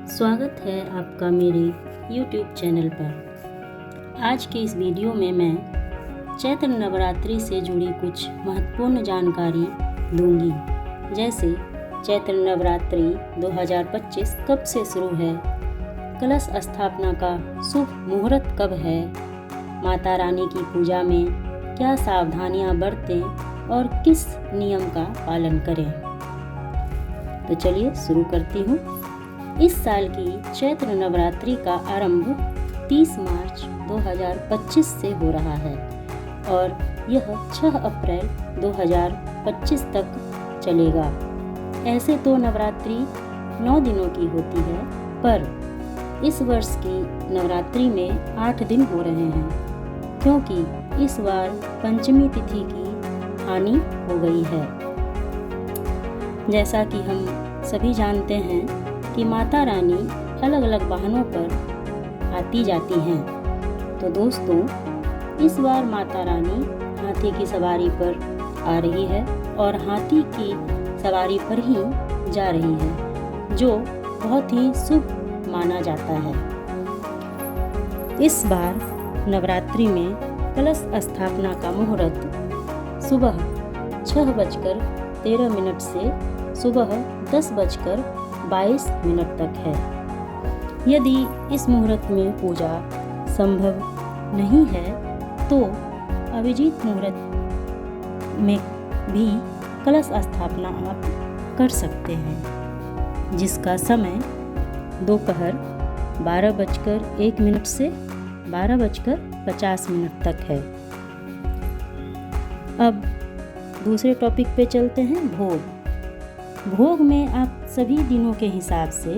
स्वागत है आपका मेरे YouTube चैनल पर। आज के इस वीडियो में मैं चैत्र नवरात्रि से जुड़ी कुछ महत्वपूर्ण जानकारी दूंगी, जैसे चैत्र नवरात्रि 2025 कब से शुरू है, कलश स्थापना का शुभ मुहूर्त कब है, माता रानी की पूजा में क्या सावधानियां बरतें और किस नियम का पालन करें। तो चलिए शुरू करती हूँ। इस साल की चैत्र नवरात्रि का आरंभ 30 मार्च 2025 से हो रहा है और यह 6 अप्रैल 2025 तक चलेगा। ऐसे तो नवरात्रि 9 दिनों की होती है, पर इस वर्ष की नवरात्रि में 8 दिन हो रहे हैं, क्योंकि इस बार पंचमी तिथि की हानि हो गई है। जैसा कि हम सभी जानते हैं कि माता रानी अलग अलग वाहनों पर आती जाती हैं। तो दोस्तों, इस बार माता रानी हाथी की सवारी पर आ रही है और हाथी की सवारी पर ही जा रही है, जो बहुत ही शुभ माना जाता है। इस बार नवरात्रि में कलश स्थापना का मुहूर्त सुबह 6:13 से सुबह 10:22 तक है। यदि इस मुहूर्त में पूजा संभव नहीं है तो अभिजीत मुहूर्त में भी कलश स्थापना आप कर सकते हैं, जिसका समय दोपहर 12:01 से 12:50 तक है। अब दूसरे टॉपिक पे चलते हैं। भोग में आप सभी दिनों के हिसाब से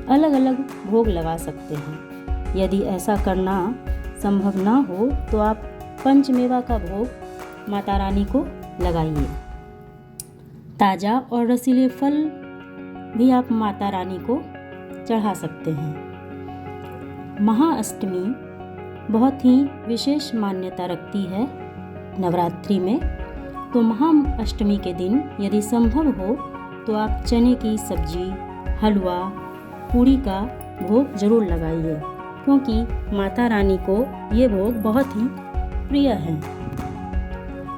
अलग अलग भोग लगा सकते हैं। यदि ऐसा करना संभव ना हो तो आप पंचमेवा का भोग माता रानी को लगाइए। ताज़ा और रसीले फल भी आप माता रानी को चढ़ा सकते हैं। महाअष्टमी बहुत ही विशेष मान्यता रखती है नवरात्रि में। तो महाअष्टमी के दिन यदि संभव हो तो आप चने की सब्जी, हलवा, पूड़ी का भोग जरूर लगाइए, क्योंकि माता रानी को ये भोग बहुत ही प्रिय है।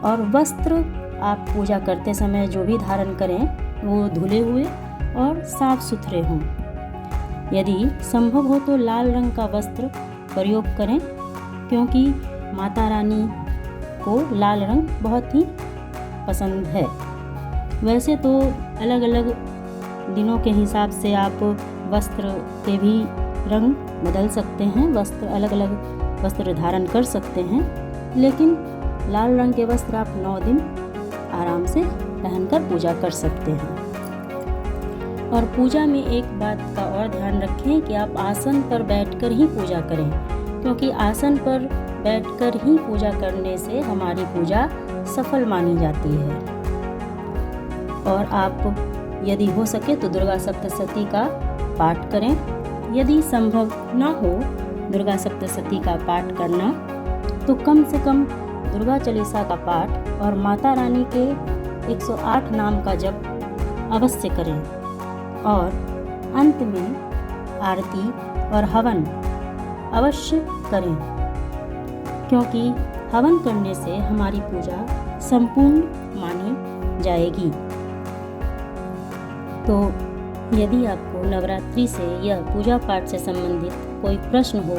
और वस्त्र आप पूजा करते समय जो भी धारण करें वो धुले हुए और साफ सुथरे हों। यदि संभव हो तो लाल रंग का वस्त्र प्रयोग करें, क्योंकि माता रानी को लाल रंग बहुत ही पसंद है। वैसे तो अलग अलग दिनों के हिसाब से आप वस्त्र के भी रंग बदल सकते हैं, वस्त्र अलग अलग वस्त्र धारण कर सकते हैं, लेकिन लाल रंग के वस्त्र आप 9 दिन आराम से पहनकर पूजा कर सकते हैं। और पूजा में एक बात का और ध्यान रखें कि आप आसन पर बैठकर ही पूजा करें, क्योंकि आसन पर बैठकर ही पूजा करने से हमारी पूजा सफल मानी जाती है। और आप यदि हो सके तो दुर्गा सप्तशती का पाठ करें। यदि संभव ना हो दुर्गा सप्तशती का पाठ करना, तो कम से कम दुर्गा चालीसा का पाठ और माता रानी के 108 नाम का जप अवश्य करें। और अंत में आरती और हवन अवश्य करें, क्योंकि हवन करने से हमारी पूजा संपूर्ण मानी जाएगी। तो यदि आपको नवरात्रि से या पूजा पाठ से संबंधित कोई प्रश्न हो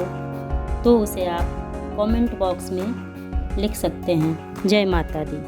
तो उसे आप कमेंट बॉक्स में लिख सकते हैं। जय माता दी।